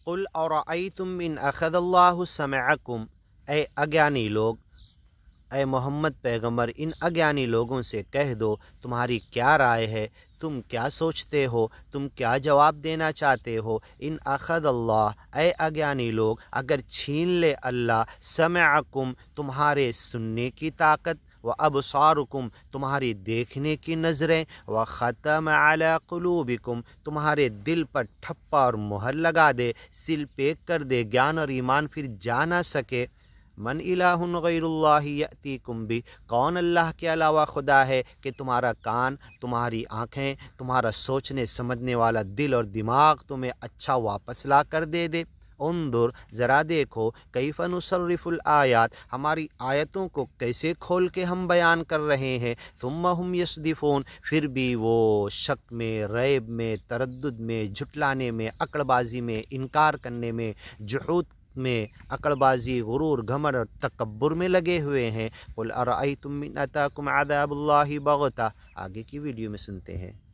कुल अरअयतुम इन अखज़ल्लाहु समअकुम, ए अज्ञानी लोग, ए मोहम्मद पैगंबर इन अज्ञानी लोगों से कह दो तुम्हारी क्या राय है, तुम क्या सोचते हो, तुम क्या जवाब देना चाहते हो। इन अखज़ल्लाह, ए अज्ञानी लोग, अगर छीन ले अल्लाह समअकुम, तुम्हारे सुनने की ताकत, व अबसारुकुम, तुम्हारी देखने की नज़रें, व ख़तम अला क़ुलूबिकुम, तुम्हारे दिल पर ठप्पा और मुहर लगा दे, सिल पेक कर दे, ज्ञान और ईमान फिर जा ना सके। मन इलाहुन गैरुल्लाहि यअतीकुम बि, कौन अल्लाह के अलावा खुदा है कि तुम्हारा कान, तुम्हारी आँखें, तुम्हारा सोचने समझने वाला दिल और दिमाग तुम्हें अच्छा वापस ला कर दे दे। उन्दुर, ज़रा देखो, कैफ़ नुसर्रिफुल आयात, हमारी आयतों को कैसे खोल के हम बयान कर रहे हैं। सुम्मा हुम यस्दिफून, फिर भी वो शक में, रैब में, तरद्दुद में, झुटलाने में, अकड़बाजी में, इनकार करने में, जुहूद में, अकड़बाजी, गुरूर, घमंड और तकब्बुर में लगे हुए हैं। कुल अरअयतुम इन अताकुम अज़ाबुल्लाहि बग़ता, आगे की वीडियो में सुनते हैं।